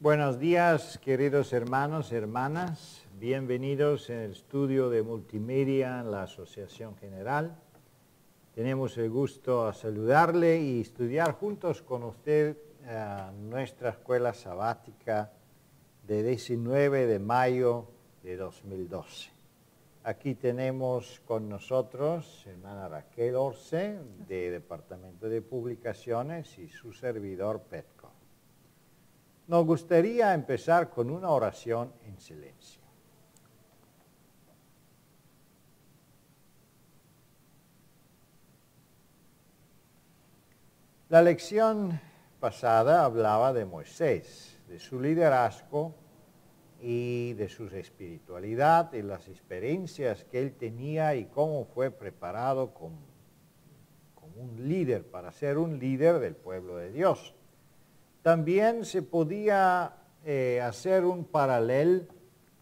Buenos días, queridos hermanos y hermanas. Bienvenidos en el estudio de multimedia en la Asociación General. Tenemos el gusto de saludarle y estudiar juntos con usted nuestra escuela sabática de 19 de mayo de 2012. Aquí tenemos con nosotros hermana Raquel Orce, de Departamento de Publicaciones, y su servidor Petco. Nos gustaría empezar con una oración en silencio. La lección pasada hablaba de Moisés, de su liderazgo y de su espiritualidad y las experiencias que él tenía y cómo fue preparado como un líder, para ser un líder del pueblo de Dios. También se podía hacer un paralelo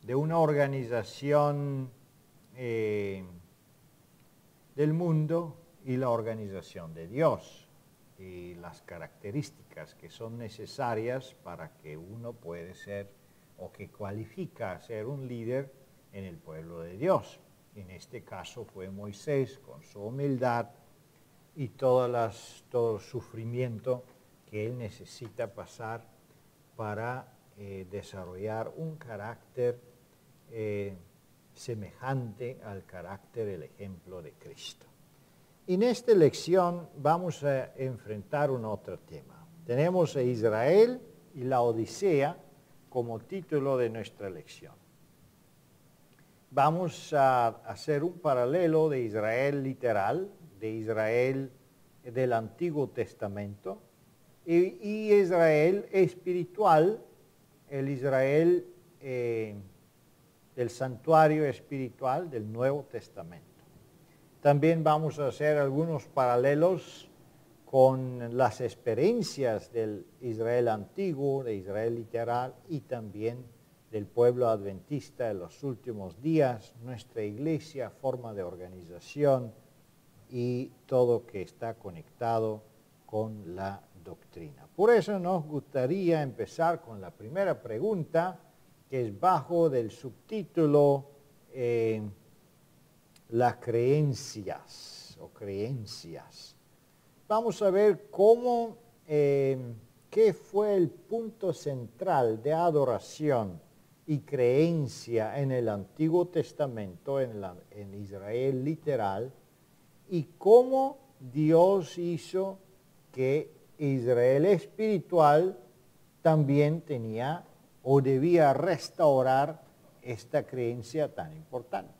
de una organización del mundo y la organización de Dios y las características que son necesarias para que uno pueda ser o que cualifica a ser un líder en el pueblo de Dios. En este caso fue Moisés con su humildad y todo el sufrimiento que él necesita pasar para desarrollar un carácter semejante al carácter, el ejemplo de Cristo. En esta lección vamos a enfrentar un otro tema. Tenemos a Israel y la Odisea como título de nuestra lección. Vamos a hacer un paralelo de Israel literal, de Israel del Antiguo Testamento, y Israel espiritual, el Israel del santuario espiritual del Nuevo Testamento. También vamos a hacer algunos paralelos con las experiencias del Israel antiguo, de Israel literal y también del pueblo adventista en los últimos días, nuestra iglesia, forma de organización y todo que está conectado con la doctrina. Por eso nos gustaría empezar con la primera pregunta, que es bajo del subtítulo las creencias o creencias. Vamos a ver cómo, qué fue el punto central de adoración y creencia en el Antiguo Testamento, en Israel literal, y cómo Dios hizo que Israel espiritual también tenía o debía restaurar esta creencia tan importante.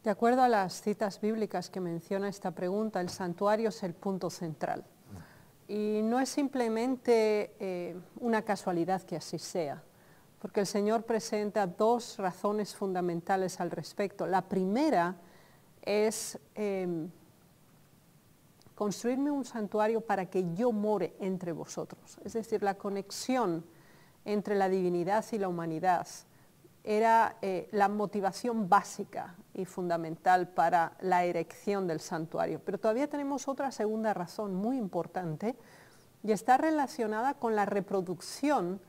De acuerdo a las citas bíblicas que menciona esta pregunta, el santuario es el punto central. Y no es simplemente una casualidad que así sea, porque el Señor presenta dos razones fundamentales al respecto. La primera es construirme un santuario para que yo more entre vosotros. Es decir, la conexión entre la divinidad y la humanidad era la motivación básica y fundamental para la erección del santuario. Pero todavía tenemos otra segunda razón muy importante y está relacionada con la reproducción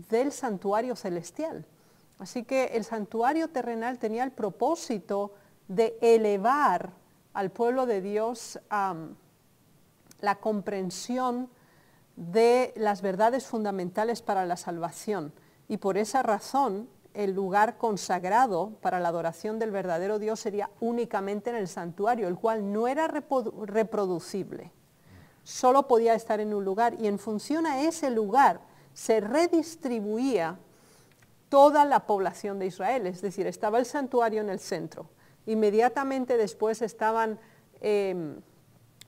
del santuario celestial. Así que el santuario terrenal tenía el propósito de elevar al pueblo de Dios a la comprensión de las verdades fundamentales para la salvación. Y por esa razón, el lugar consagrado para la adoración del verdadero Dios sería únicamente en el santuario, el cual no era reproducible. Solo podía estar en un lugar y en función a ese lugar se redistribuía toda la población de Israel. Es decir, estaba el santuario en el centro. Inmediatamente después estaban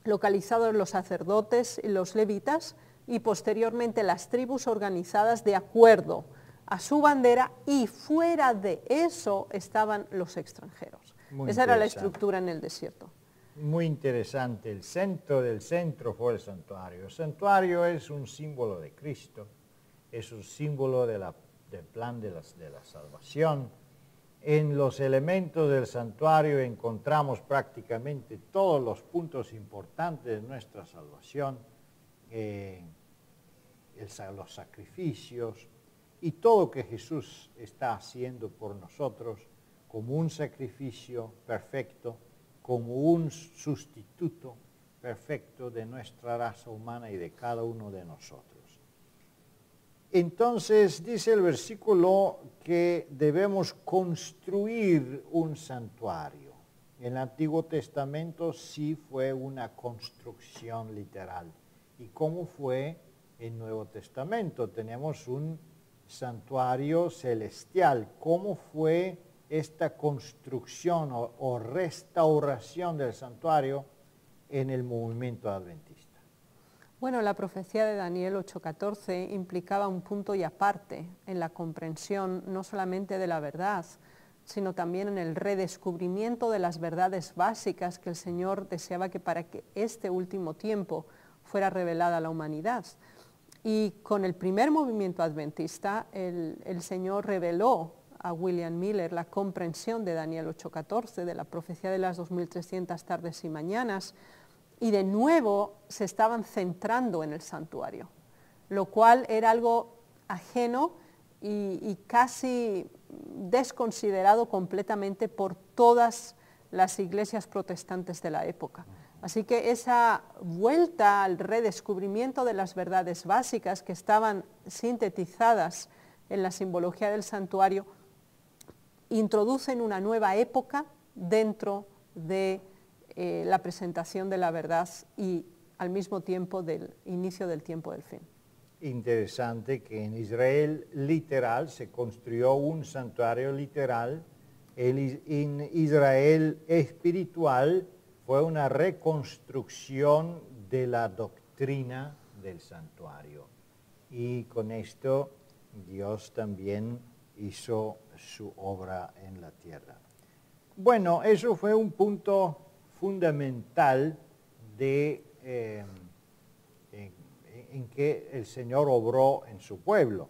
localizados los sacerdotes y los levitas y posteriormente las tribus organizadas de acuerdo a su bandera, y fuera de eso estaban los extranjeros. Esa era la estructura en el desierto. Muy interesante. El centro del centro fue el santuario. El santuario es un símbolo de Cristo, es un símbolo del plan de la salvación. En los elementos del santuario encontramos prácticamente todos los puntos importantes de nuestra salvación. los sacrificios y todo que Jesús está haciendo por nosotros como un sacrificio perfecto, como un sustituto perfecto de nuestra raza humana y de cada uno de nosotros. Entonces dice el versículo que debemos construir un santuario. En el Antiguo Testamento sí fue una construcción literal. ¿Y cómo fue en el Nuevo Testamento? Tenemos un santuario celestial. ¿Cómo fue esta construcción o restauración del santuario en el movimiento adventista? Bueno, la profecía de Daniel 8:14 implicaba un punto y aparte en la comprensión no solamente de la verdad, sino también en el redescubrimiento de las verdades básicas que el Señor deseaba que para que este último tiempo fuera revelada a la humanidad. Y con el primer movimiento adventista, el Señor reveló a William Miller la comprensión de Daniel 8:14, de la profecía de las 2300 tardes y mañanas, y de nuevo se estaban centrando en el santuario, lo cual era algo ajeno y casi desconsiderado completamente por todas las iglesias protestantes de la época. Así que esa vuelta al redescubrimiento de las verdades básicas que estaban sintetizadas en la simbología del santuario introducen una nueva época dentro de la presentación de la verdad y al mismo tiempo del inicio del tiempo del fin. Interesante que en Israel literal se construyó un santuario literal, en Israel espiritual fue una reconstrucción de la doctrina del santuario. Y con esto Dios también hizo su obra en la tierra. Bueno, eso fue un punto fundamental en que el Señor obró en su pueblo.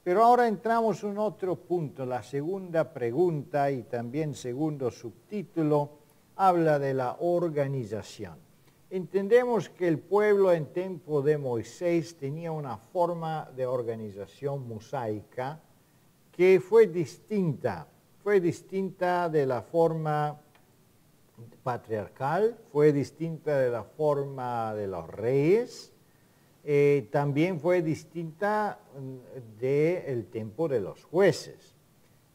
Pero ahora entramos en otro punto. La segunda pregunta y también segundo subtítulo habla de la organización. Entendemos que el pueblo en tiempo de Moisés tenía una forma de organización mosaica que fue distinta de la forma patriarcal, fue distinta de la forma de los reyes, también fue distinta del tiempo de los jueces.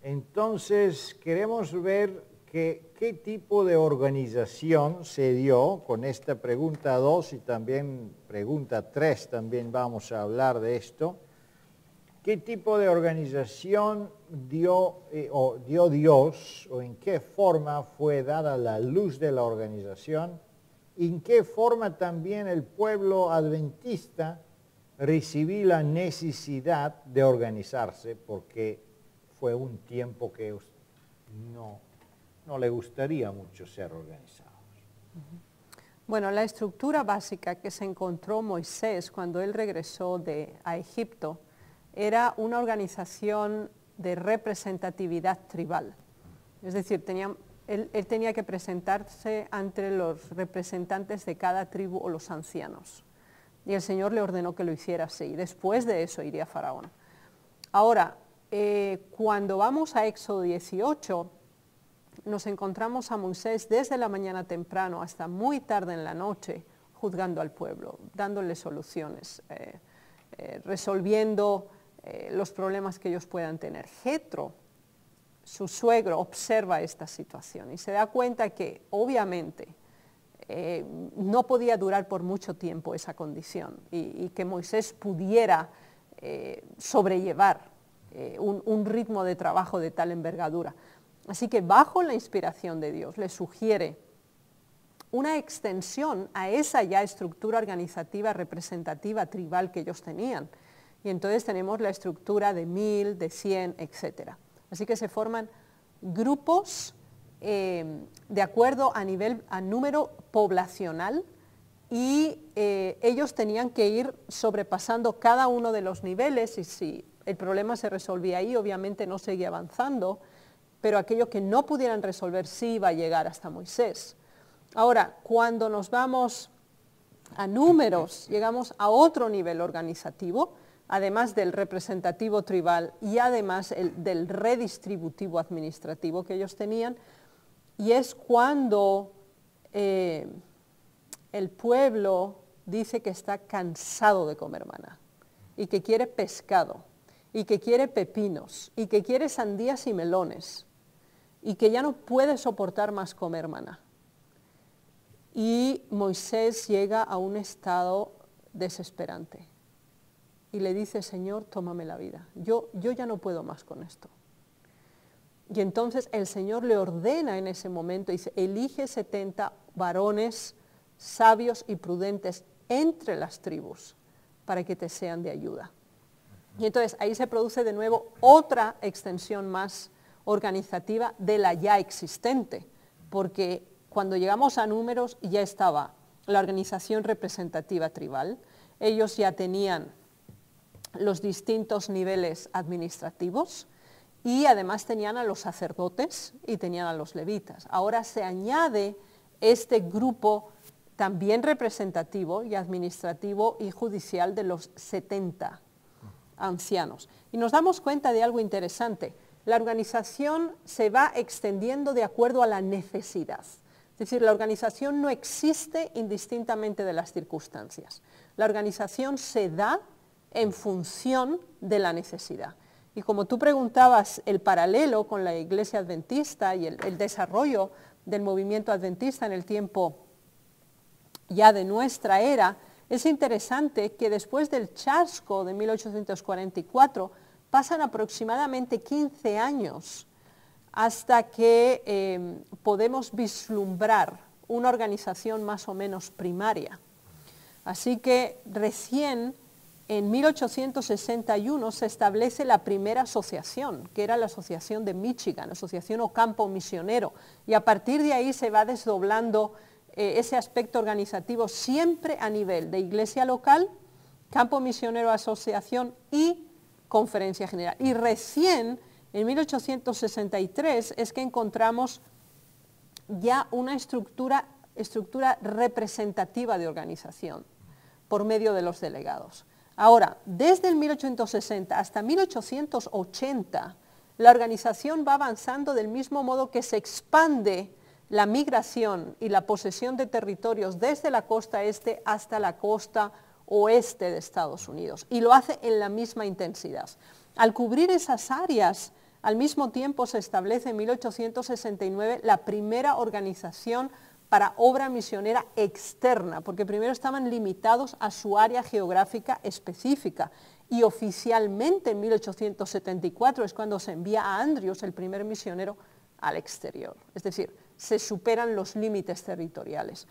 Entonces queremos ver qué tipo de organización se dio con esta pregunta 2 y también pregunta 3, también vamos a hablar de esto. ¿Qué tipo de organización dio Dios o en qué forma fue dada la luz de la organización? ¿En qué forma también el pueblo adventista recibió la necesidad de organizarse? Porque fue un tiempo que no le gustaría mucho ser organizados. Bueno, la estructura básica que se encontró Moisés cuando él regresó a Egipto era una organización de representatividad tribal. Es decir, él tenía que presentarse ante los representantes de cada tribu o los ancianos. Y el Señor le ordenó que lo hiciera así. Después de eso iría Faraón. Ahora, cuando vamos a Éxodo 18, nos encontramos a Moisés desde la mañana temprano hasta muy tarde en la noche juzgando al pueblo, dándole soluciones, resolviendo los problemas que ellos puedan tener. Jetro, su suegro, observa esta situación y se da cuenta que obviamente no podía durar por mucho tiempo esa condición y que Moisés pudiera sobrellevar un ritmo de trabajo de tal envergadura. Así que bajo la inspiración de Dios le sugiere una extensión a esa ya estructura organizativa representativa tribal que ellos tenían. Y entonces tenemos la estructura de 1000, de 100, etc. Así que se forman grupos de acuerdo a número poblacional y ellos tenían que ir sobrepasando cada uno de los niveles y si el problema se resolvía ahí, obviamente no seguía avanzando, pero aquello que no pudieran resolver sí iba a llegar hasta Moisés. Ahora, cuando nos vamos a números, llegamos a otro nivel organizativo, además del representativo tribal y además del redistributivo administrativo que ellos tenían, y es cuando el pueblo dice que está cansado de comer maná y que quiere pescado y que quiere pepinos y que quiere sandías y melones y que ya no puede soportar más comer maná. Y Moisés llega a un estado desesperante y le dice: Señor, tómame la vida, yo ya no puedo más con esto. Y entonces el Señor le ordena en ese momento, dice: elige 70 varones sabios y prudentes entre las tribus para que te sean de ayuda. Y entonces ahí se produce de nuevo otra extensión más organizativa de la ya existente, porque cuando llegamos a Números ya estaba la organización representativa tribal, ellos ya tenían los distintos niveles administrativos y además tenían a los sacerdotes y tenían a los levitas. Ahora se añade este grupo también representativo y administrativo y judicial de los 70 ancianos. Y nos damos cuenta de algo interesante: la organización se va extendiendo de acuerdo a la necesidad. Es decir, la organización no existe indistintamente de las circunstancias. La organización se da en función de la necesidad. Y como tú preguntabas, el paralelo con la Iglesia Adventista y el desarrollo del movimiento adventista en el tiempo ya de nuestra era, es interesante que después del chasco de 1844 pasan aproximadamente 15 años hasta que podemos vislumbrar una organización más o menos primaria. Así que recién en 1861 se establece la primera asociación, que era la Asociación de Michigan, Asociación o Campo Misionero, y a partir de ahí se va desdoblando ese aspecto organizativo siempre a nivel de iglesia local, campo misionero, asociación y conferencia general. Y recién en 1863 es que encontramos ya una estructura representativa de organización por medio de los delegados. Ahora, desde el 1860 hasta 1880, la organización va avanzando del mismo modo que se expande la migración y la posesión de territorios desde la costa este hasta la costa oeste de Estados Unidos, y lo hace en la misma intensidad. Al cubrir esas áreas, al mismo tiempo se establece en 1869 la primera organización para obra misionera externa, porque primero estaban limitados a su área geográfica específica, y oficialmente en 1874 es cuando se envía a Andrews, el primer misionero, al exterior. Es decir, se superan los límites territoriales.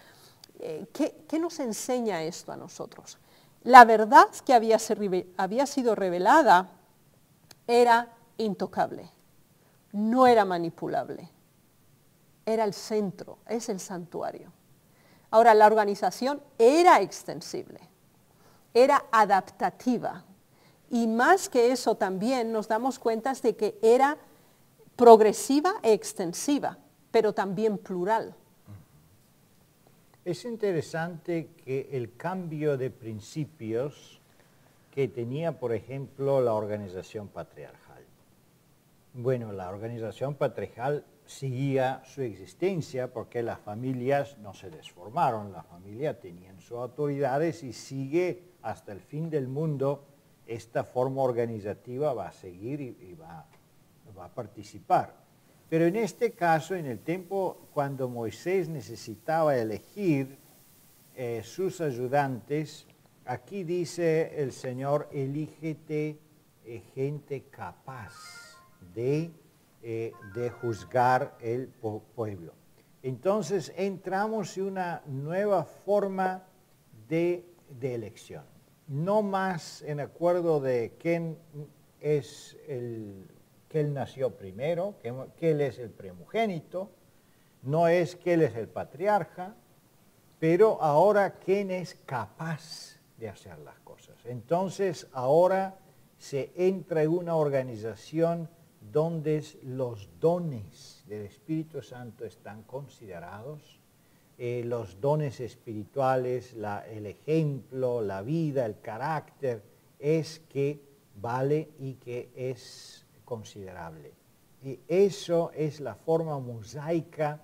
¿Qué nos enseña esto a nosotros? La verdad que había sido revelada era intocable, no era manipulable, era el centro, es el santuario. Ahora, la organización era extensible, era adaptativa, y más que eso también nos damos cuenta de que era progresiva e extensiva, pero también plural. Es interesante que el cambio de principios que tenía, por ejemplo, la organización patriarcal. Bueno, la organización patriarcal seguía su existencia porque las familias no se desformaron, las familias tenían sus autoridades y sigue hasta el fin del mundo. Esta forma organizativa va a seguir y va a participar. Pero en este caso, en el tiempo cuando Moisés necesitaba elegir sus ayudantes, aquí dice el Señor: elígete gente capaz de juzgar el pueblo. Entonces entramos en una nueva forma de elección. No más en acuerdo de quién es que él nació primero, que él es el primogénito, no es que él es el patriarca, pero ahora quién es capaz de hacer las cosas. Entonces ahora se entra en una organización donde los dones del Espíritu Santo están considerados, los dones espirituales, el ejemplo, la vida, el carácter, es que vale y que es considerable. Y eso es la forma mosaica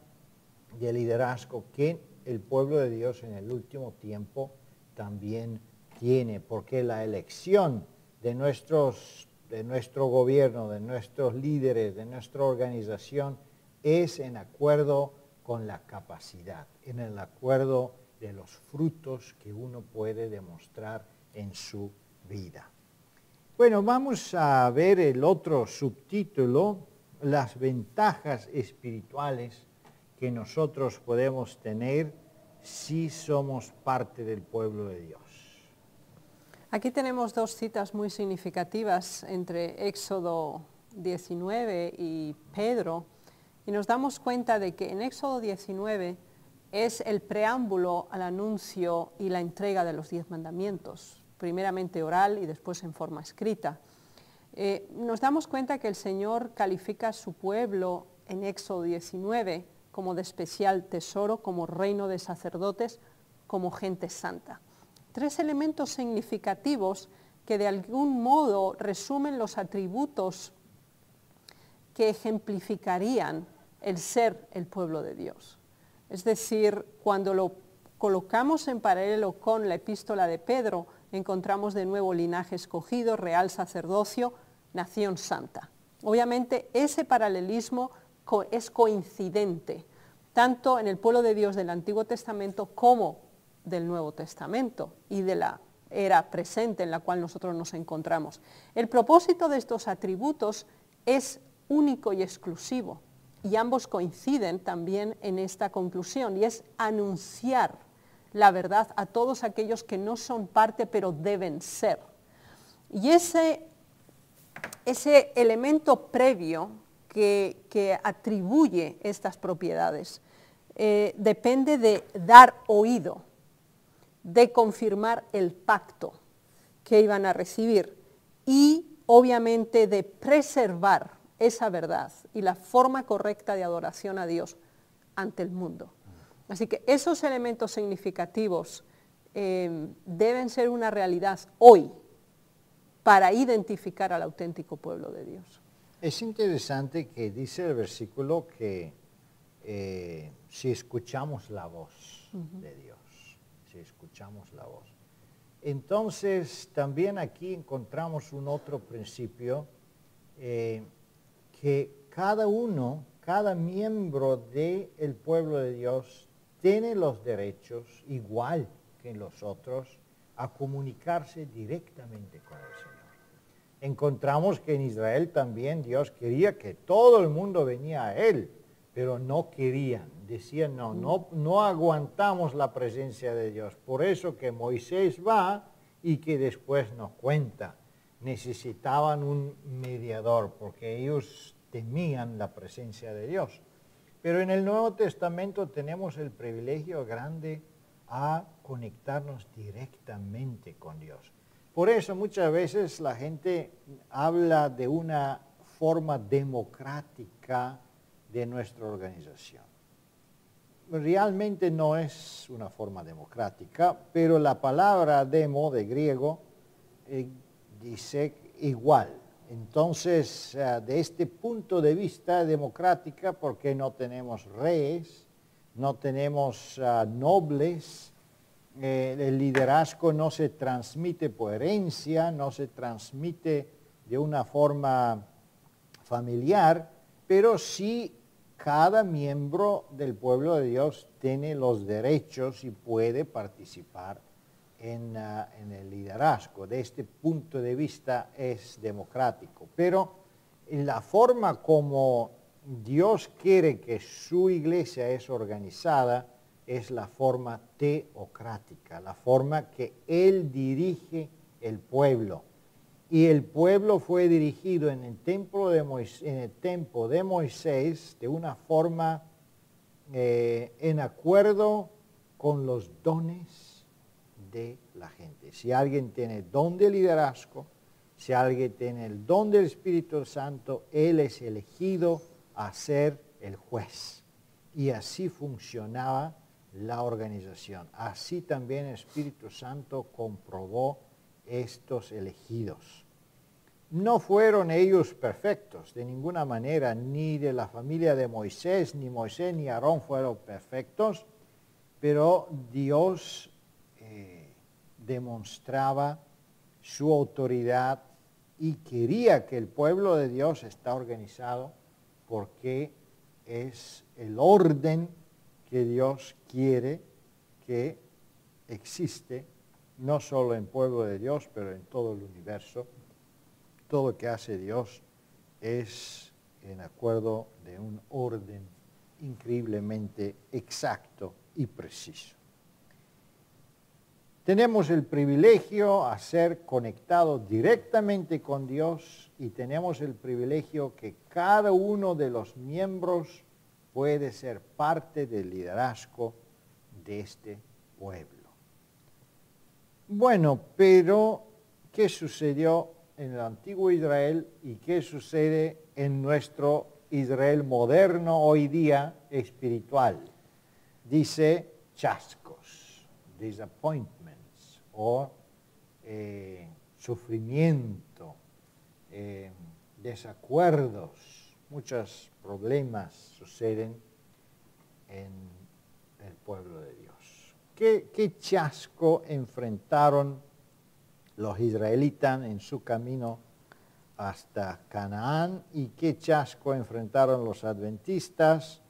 de liderazgo que el pueblo de Dios en el último tiempo también tiene, porque la elección de nuestro gobierno, de nuestros líderes, de nuestra organización, es en acuerdo con la capacidad, en el acuerdo de los frutos que uno puede demostrar en su vida. Bueno, vamos a ver el otro subtítulo, las ventajas espirituales que nosotros podemos tener si somos parte del pueblo de Dios. Aquí tenemos dos citas muy significativas entre Éxodo 19 y Pedro, y nos damos cuenta de que en Éxodo 19 es el preámbulo al anuncio y la entrega de los 10 mandamientos, primeramente oral y después en forma escrita. Nos damos cuenta que el Señor califica a su pueblo en Éxodo 19 como de especial tesoro, como reino de sacerdotes, como gente santa. 3 elementos significativos que de algún modo resumen los atributos que ejemplificarían el ser el pueblo de Dios. Es decir, cuando lo colocamos en paralelo con la epístola de Pedro, encontramos de nuevo linaje escogido, real sacerdocio, nación santa. Obviamente ese paralelismo es coincidente, tanto en el pueblo de Dios del Antiguo Testamento como del Nuevo Testamento y de la era presente en la cual nosotros nos encontramos. El propósito de estos atributos es único y exclusivo, y ambos coinciden también en esta conclusión, y es anunciar la verdad a todos aquellos que no son parte, pero deben ser. Y ese elemento previo que atribuye estas propiedades depende de dar oído, de confirmar el pacto que iban a recibir y obviamente de preservar esa verdad y la forma correcta de adoración a Dios ante el mundo. Así que esos elementos significativos deben ser una realidad hoy para identificar al auténtico pueblo de Dios. Es interesante que dice el versículo que si escuchamos la voz de Dios, si escuchamos la voz. Entonces también aquí encontramos un otro principio que cada miembro del pueblo de Dios tiene los derechos, igual que los otros, a comunicarse directamente con el Señor. Encontramos que en Israel también Dios quería que todo el mundo venía a Él, pero no querían. Decían, no aguantamos la presencia de Dios. Por eso que Moisés va y que después nos cuenta. Necesitaban un mediador porque ellos temían la presencia de Dios. Pero en el Nuevo Testamento tenemos el privilegio grande a conectarnos directamente con Dios. Por eso muchas veces la gente habla de una forma democrática de nuestra organización. Realmente no es una forma democrática, pero la palabra demo de griego dice igual. Entonces, de este punto de vista democrática, porque no tenemos reyes, no tenemos nobles, el liderazgo no se transmite por herencia, no se transmite de una forma familiar, pero sí cada miembro del pueblo de Dios tiene los derechos y puede participar en el liderazgo. De este punto de vista es democrático, pero en la forma como Dios quiere que su iglesia es organizada es la forma teocrática, la forma que Él dirige el pueblo. Y el pueblo fue dirigido en el templo de Moisés de una forma en acuerdo con los dones de la gente. Si alguien tiene don de liderazgo, si alguien tiene el don del Espíritu Santo, Él es elegido a ser el juez. Y así funcionaba la organización. Así también el Espíritu Santo comprobó estos elegidos. No fueron ellos perfectos de ninguna manera, ni de la familia de Moisés, ni Moisés ni Aarón fueron perfectos, pero Dios demostraba su autoridad y quería que el pueblo de Dios está organizado porque es el orden que Dios quiere que existe, no solo en el pueblo de Dios, pero en todo el universo. Todo lo que hace Dios es en acuerdo de un orden increíblemente exacto y preciso. Tenemos el privilegio a ser conectados directamente con Dios y tenemos el privilegio que cada uno de los miembros puede ser parte del liderazgo de este pueblo. Bueno, pero ¿qué sucedió en el antiguo Israel y qué sucede en nuestro Israel moderno hoy día espiritual? Dice chascos, disappointments o sufrimiento, desacuerdos, muchos problemas suceden en el pueblo de Dios. ¿Qué chasco enfrentaron los israelitas en su camino hasta Canaán y qué chasco enfrentaron los adventistas?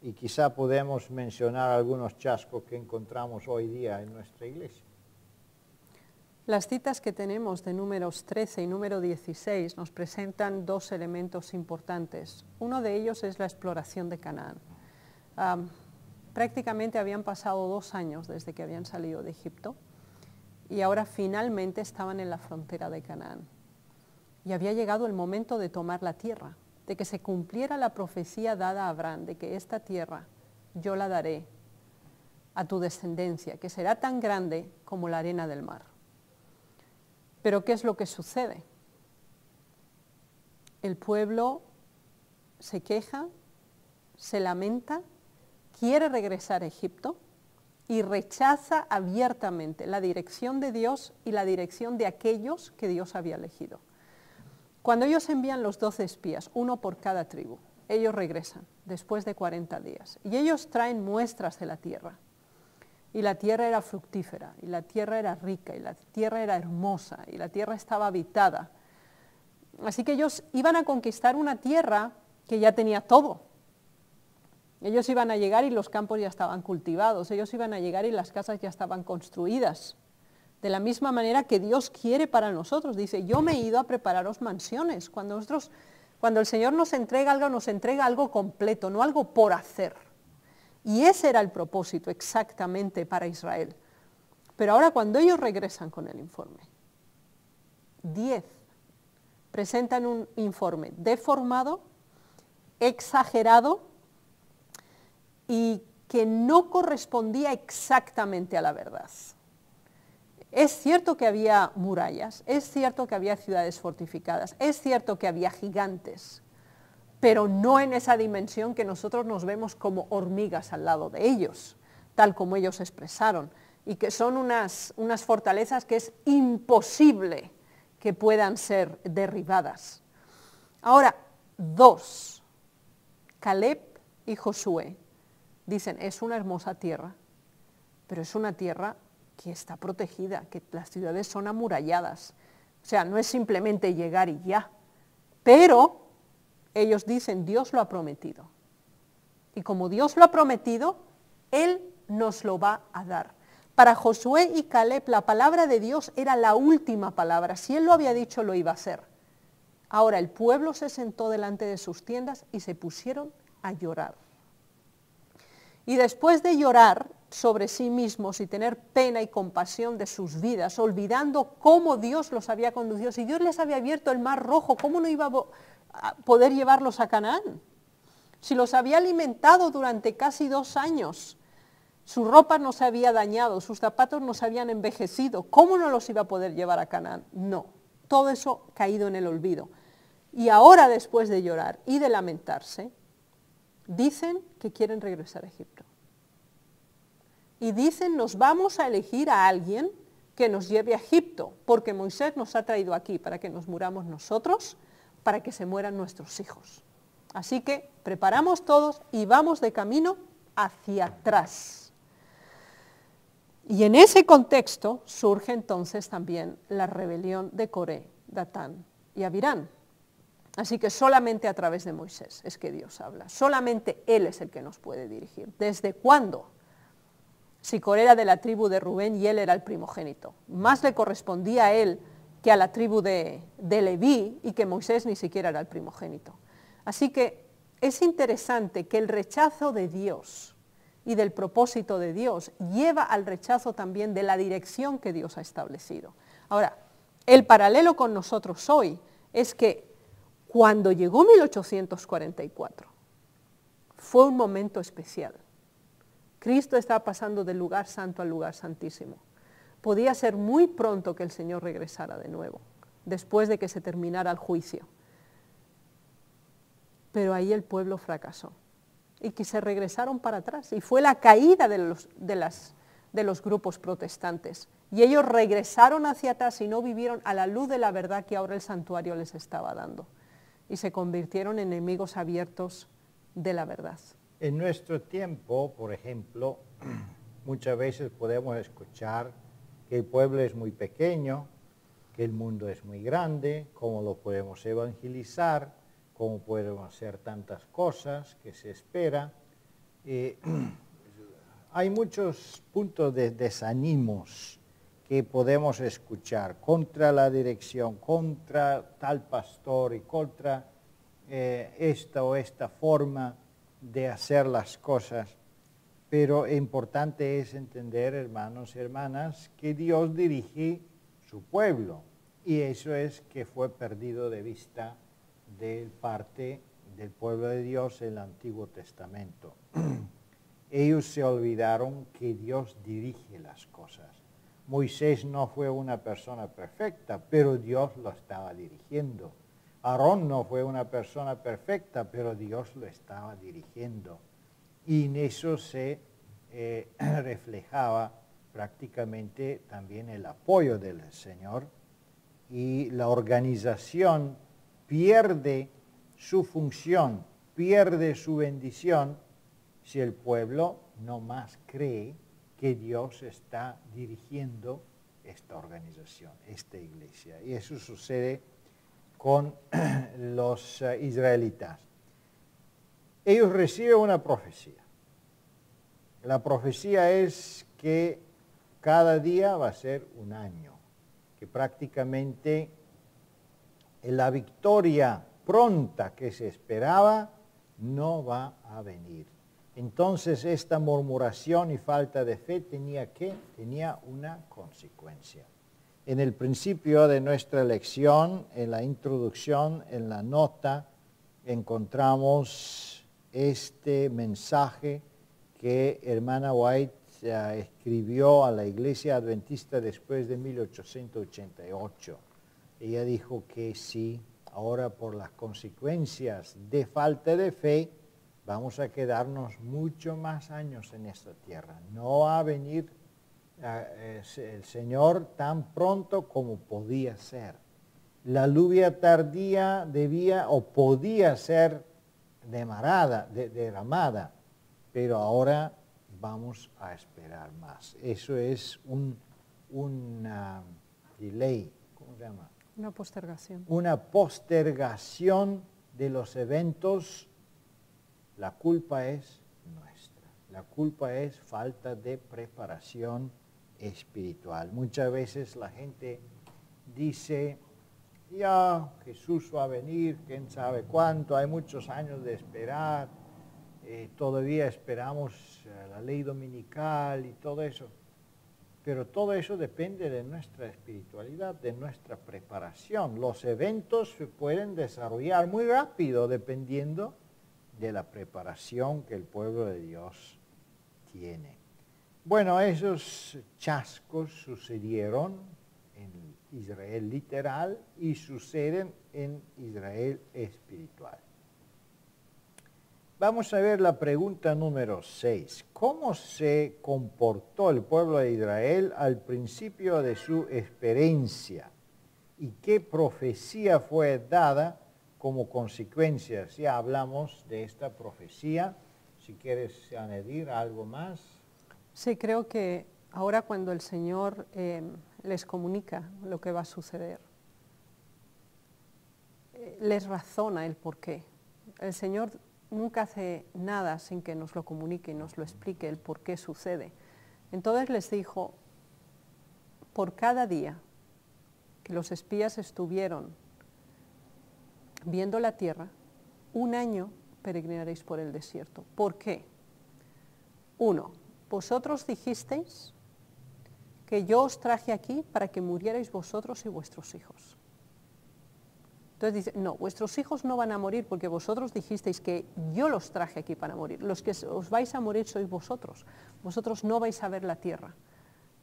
Y quizá podemos mencionar algunos chascos que encontramos hoy día en nuestra iglesia. Las citas que tenemos de Números 13 y número 16 nos presentan dos elementos importantes. Uno de ellos es la exploración de Canaán. Prácticamente habían pasado 2 años desde que habían salido de Egipto y ahora finalmente estaban en la frontera de Canaán. Y había llegado el momento de tomar la tierra, de que se cumpliera la profecía dada a Abraham, de que esta tierra yo la daré a tu descendencia, que será tan grande como la arena del mar. Pero ¿qué es lo que sucede? El pueblo se queja, se lamenta, quiere regresar a Egipto y rechaza abiertamente la dirección de Dios y la dirección de aquellos que Dios había elegido. Cuando ellos envían los 12 espías, uno por cada tribu, ellos regresan después de 40 días y ellos traen muestras de la tierra. Y la tierra era fructífera, y la tierra era rica, y la tierra era hermosa, y la tierra estaba habitada. Así que ellos iban a conquistar una tierra que ya tenía todo. Ellos iban a llegar y los campos ya estaban cultivados, ellos iban a llegar y las casas ya estaban construidas. De la misma manera que Dios quiere para nosotros, dice, yo me he ido a prepararos mansiones. Cuando el Señor nos entrega algo completo, no algo por hacer. Y ese era el propósito exactamente para Israel. Pero ahora cuando ellos regresan con el informe, 10 presentan un informe deformado, exagerado y que no correspondía exactamente a la verdad. Es cierto que había murallas, es cierto que había ciudades fortificadas, es cierto que había gigantes, pero no en esa dimensión que nosotros nos vemos como hormigas al lado de ellos, tal como ellos expresaron, y que son unas fortalezas que es imposible que puedan ser derribadas. Ahora, 2, Caleb y Josué, dicen, es una hermosa tierra, pero es una tierra que está protegida, que las ciudades son amuralladas. O sea, no es simplemente llegar y ya, pero ellos dicen, Dios lo ha prometido. Y como Dios lo ha prometido, Él nos lo va a dar. Para Josué y Caleb, la palabra de Dios era la última palabra. Si Él lo había dicho, lo iba a hacer. Ahora el pueblo se sentó delante de sus tiendas y se pusieron a llorar. Y después de llorar sobre sí mismos y tener pena y compasión de sus vidas, olvidando cómo Dios los había conducido, si Dios les había abierto el mar rojo, ¿cómo no iba a poder llevarlos a Canaán? Si los había alimentado durante casi 2 años, su ropa no se había dañado, sus zapatos no se habían envejecido, ¿cómo no los iba a poder llevar a Canaán? No, todo eso caído en el olvido. Y ahora, después de llorar y de lamentarse, dicen que quieren regresar a Egipto. Y dicen, nos vamos a elegir a alguien que nos lleve a Egipto, porque Moisés nos ha traído aquí para que nos muramos nosotros, para que se mueran nuestros hijos. Así que preparamos todos y vamos de camino hacia atrás. Y en ese contexto surge entonces también la rebelión de Coré, Datán y Abirán. Así que solamente a través de Moisés es que Dios habla, solamente Él es el que nos puede dirigir. ¿Desde cuándo? Si Coré era de la tribu de Rubén y él era el primogénito, más le correspondía a él que a la tribu de Leví y que Moisés ni siquiera era el primogénito. Así que es interesante que el rechazo de Dios y del propósito de Dios lleva al rechazo también de la dirección que Dios ha establecido. Ahora, el paralelo con nosotros hoy es que cuando llegó 1844 fue un momento especial. Cristo estaba pasando del lugar santo al lugar santísimo. Podía ser muy pronto que el Señor regresara de nuevo, después de que se terminara el juicio. Pero ahí el pueblo fracasó y que se regresaron para atrás. Y fue la caída de los grupos protestantes. Y ellos regresaron hacia atrás y no vivieron a la luz de la verdad que ahora el santuario les estaba dando. Y se convirtieron en enemigos abiertos de la verdad. En nuestro tiempo, por ejemplo, muchas veces podemos escuchar que el pueblo es muy pequeño, que el mundo es muy grande, cómo lo podemos evangelizar, cómo podemos hacer tantas cosas que se espera. Hay muchos puntos de desánimos que podemos escuchar contra la dirección, contra tal pastor y contra esta o esta forma de hacer las cosas, pero importante es entender, hermanos y hermanas, que Dios dirige su pueblo, y eso es que fue perdido de vista de parte del pueblo de Dios en el Antiguo Testamento. Ellos se olvidaron que Dios dirige las cosas. Moisés no fue una persona perfecta, pero Dios lo estaba dirigiendo. Aarón no fue una persona perfecta, pero Dios lo estaba dirigiendo. Y en eso se reflejaba prácticamente también el apoyo del Señor. Y la organización pierde su función, pierde su bendición, si el pueblo no más cree que Dios está dirigiendo esta organización, esta iglesia. Y eso sucede con los israelitas. Ellos reciben una profecía. La profecía es que cada día va a ser un año, que prácticamente la victoria pronta que se esperaba no va a venir. Entonces esta murmuración y falta de fe tenía una consecuencia. En el principio de nuestra lección, en la introducción, en la nota, encontramos este mensaje que hermana White escribió a la Iglesia Adventista después de 1888. Ella dijo que sí, ahora por las consecuencias de falta de fe, vamos a quedarnos mucho más años en esta tierra. No va a venir el Señor tan pronto como podía ser. La lluvia tardía debía o podía ser derramada, pero ahora vamos a esperar más. Eso es una delay, ¿cómo se llama? Una postergación. Una postergación de los eventos. La culpa es nuestra. La culpa es falta de preparación espiritual. Muchas veces la gente dice, ya Jesús va a venir, quién sabe cuánto, hay muchos años de esperar, todavía esperamos la ley dominical y todo eso. Pero todo eso depende de nuestra espiritualidad, de nuestra preparación. Los eventos se pueden desarrollar muy rápido dependiendo de la preparación que el pueblo de Dios tiene. Bueno, esos chascos sucedieron en Israel literal y suceden en Israel espiritual. Vamos a ver la pregunta número 6. ¿Cómo se comportó el pueblo de Israel al principio de su experiencia? ¿Y qué profecía fue dada como consecuencia? Si hablamos de esta profecía, si quieres añadir algo más. Sí, creo que ahora cuando el Señor les comunica lo que va a suceder, les razona el porqué. El Señor nunca hace nada sin que nos lo comunique y nos lo explique el por qué sucede. Entonces les dijo, por cada día que los espías estuvieron viendo la tierra, 1 año peregrinaréis por el desierto. ¿Por qué? 1, vosotros dijisteis que yo os traje aquí para que murierais vosotros y vuestros hijos. Entonces dice, no, vuestros hijos no van a morir porque vosotros dijisteis que yo los traje aquí para morir. Los que os vais a morir sois vosotros. Vosotros no vais a ver la tierra.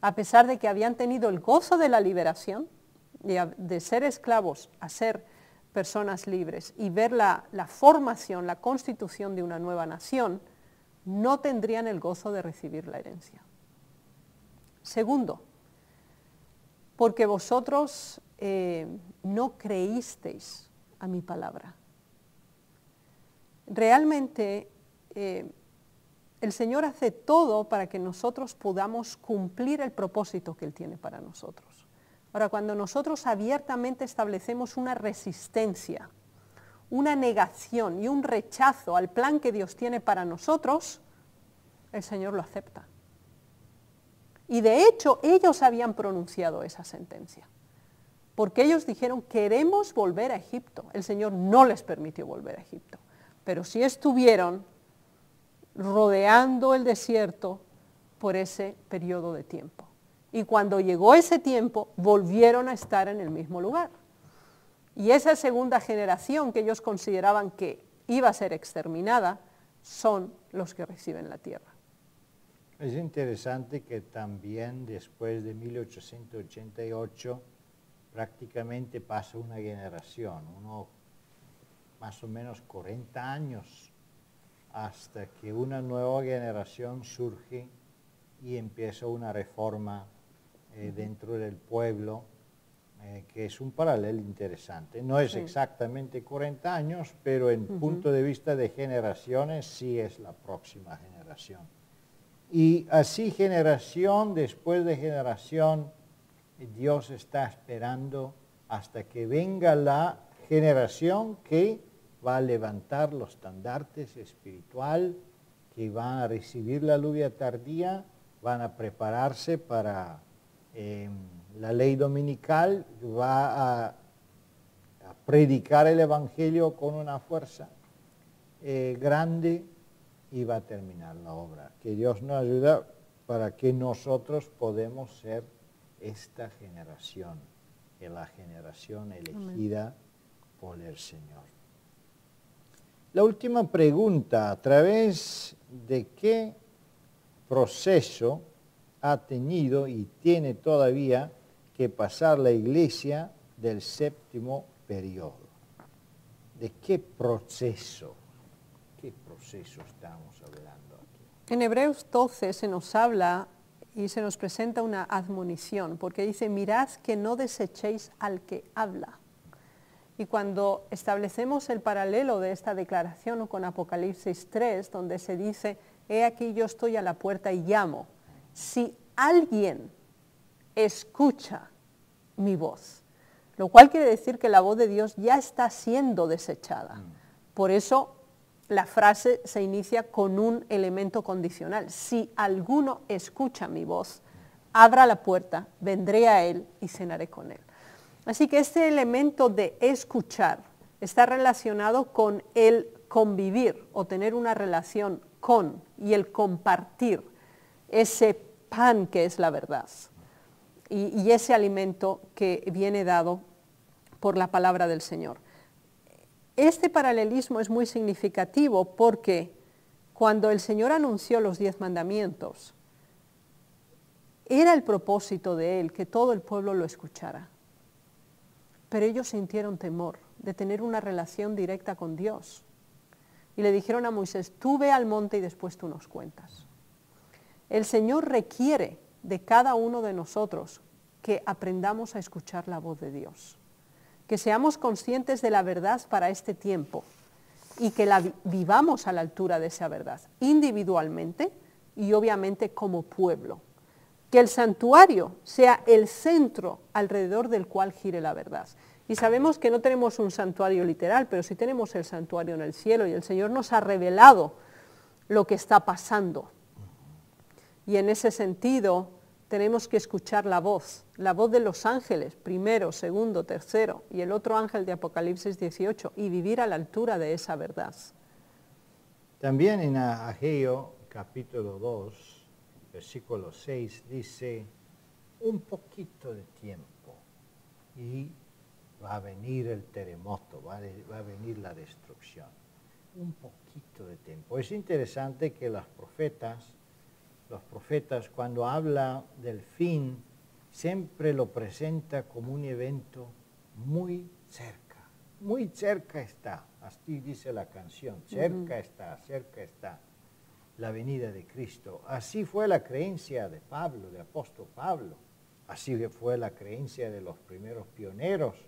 A pesar de que habían tenido el gozo de la liberación, de ser esclavos a ser personas libres y ver la formación, la constitución de una nueva nación, no tendrían el gozo de recibir la herencia. Segundo, porque vosotros no creísteis a mi palabra. Realmente el Señor hace todo para que nosotros podamos cumplir el propósito que Él tiene para nosotros. Ahora, cuando nosotros abiertamente establecemos una resistencia, una negación y un rechazo al plan que Dios tiene para nosotros, el Señor lo acepta. Y de hecho, ellos habían pronunciado esa sentencia. Porque ellos dijeron, queremos volver a Egipto. El Señor no les permitió volver a Egipto. Pero sí estuvieron rodeando el desierto por ese periodo de tiempo. Y cuando llegó ese tiempo, volvieron a estar en el mismo lugar. Y esa segunda generación que ellos consideraban que iba a ser exterminada, son los que reciben la tierra. Es interesante que también después de 1888 prácticamente pasa una generación, más o menos 40 años, hasta que una nueva generación surge y empieza una reforma dentro del pueblo, que es un paralelo interesante. No es exactamente 40 años, pero en punto de vista de generaciones sí es la próxima generación. Y así generación después de generación, Dios está esperando hasta que venga la generación que va a levantar los estandartes espiritual, que van a recibir la lluvia tardía, van a prepararse para la ley dominical, va a predicar el evangelio con una fuerza grande y va a terminar la obra. Que Dios nos ayude para que nosotros podamos ser esta generación, la generación elegida por el Señor. La última pregunta, ¿a través de qué proceso ha tenido y tiene todavía que pasar la iglesia del séptimo periodo? ¿De qué proceso? ¿Qué proceso estamos hablando aquí? En Hebreos 12 se nos habla y se nos presenta una admonición, porque dice, mirad que no desechéis al que habla. Y cuando establecemos el paralelo de esta declaración con Apocalipsis 3, donde se dice, he aquí yo estoy a la puerta y llamo, si alguien escucha mi voz, lo cual quiere decir que la voz de Dios ya está siendo desechada. Por eso la frase se inicia con un elemento condicional. Si alguno escucha mi voz, abra la puerta, vendré a él y cenaré con él. Así que este elemento de escuchar está relacionado con el convivir o tener una relación con y el compartir ese pan que es la verdad y ese alimento que viene dado por la palabra del Señor. Este paralelismo es muy significativo porque cuando el Señor anunció los 10 mandamientos, era el propósito de Él que todo el pueblo lo escuchara. Pero ellos sintieron temor de tener una relación directa con Dios. y le dijeron a Moisés, tú ve al monte y después tú nos cuentas. El Señor requiere de cada uno de nosotros que aprendamos a escuchar la voz de Dios, que seamos conscientes de la verdad para este tiempo y que la vivamos a la altura de esa verdad, individualmente y obviamente como pueblo. Que el santuario sea el centro alrededor del cual gire la verdad. Y sabemos que no tenemos un santuario literal, pero sí tenemos el santuario en el cielo y el Señor nos ha revelado lo que está pasando. Y en ese sentido tenemos que escuchar la voz de los ángeles, primero, segundo, tercero, y el otro ángel de Apocalipsis 18, y vivir a la altura de esa verdad. También en Ageo capítulo 2, versículo 6, dice, un poquito de tiempo y va a venir el terremoto, va a venir la destrucción. Un poquito de tiempo. Es interesante que los profetas cuando hablan del fin, siempre lo presenta como un evento muy cerca está. Así dice la canción, cerca está la venida de Cristo. Así fue la creencia de Pablo, del apóstol Pablo. Así fue la creencia de los primeros pioneros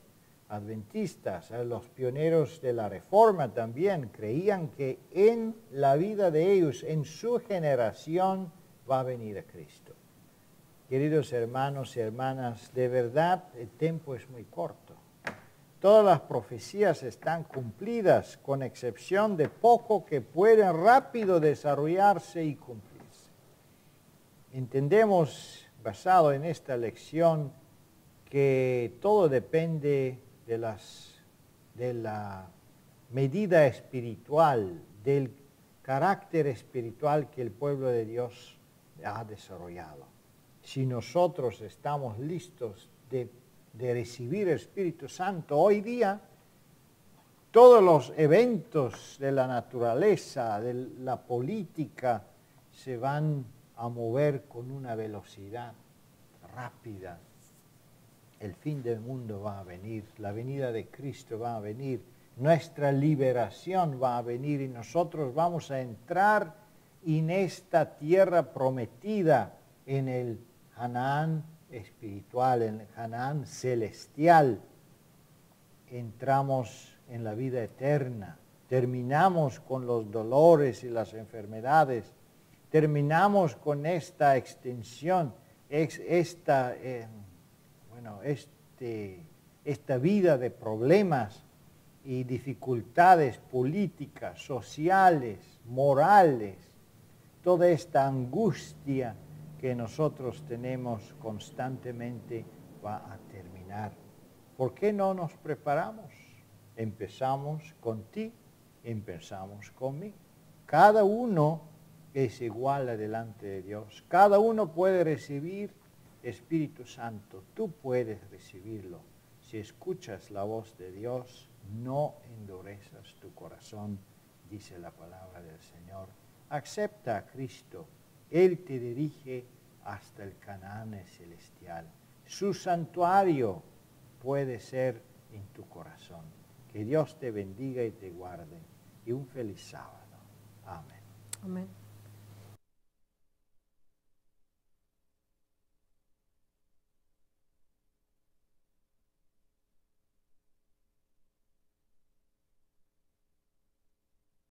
adventistas, los pioneros de la Reforma también creían que en la vida de ellos, en su generación, va a venir a Cristo. Queridos hermanos y hermanas, de verdad el tiempo es muy corto. Todas las profecías están cumplidas, con excepción de poco que pueden rápido desarrollarse y cumplirse. Entendemos, basado en esta lección, que todo depende de la medida espiritual, del carácter espiritual que el pueblo de Dios ha desarrollado. Si nosotros estamos listos de recibir el Espíritu Santo hoy día, todos los eventos de la naturaleza, de la política, se van a mover con una velocidad rápida. El fin del mundo va a venir, la venida de Cristo va a venir, nuestra liberación va a venir y nosotros vamos a entrar en esta tierra prometida, en el Canaán espiritual, en el Canaán celestial. Entramos en la vida eterna, terminamos con los dolores y las enfermedades, terminamos con esta extensión, esta vida de problemas y dificultades políticas, sociales, morales, toda esta angustia que nosotros tenemos constantemente va a terminar. ¿Por qué no nos preparamos? Empezamos con ti, empezamos conmigo. Cada uno es igual delante de Dios. Cada uno puede recibir Espíritu Santo. Tú puedes recibirlo. Si escuchas la voz de Dios, no endurezcas tu corazón, dice la palabra del Señor. Acepta a Cristo. Él te dirige hasta el Canaán celestial. Su santuario puede ser en tu corazón. Que Dios te bendiga y te guarde. Y un feliz sábado. Amén. Amén.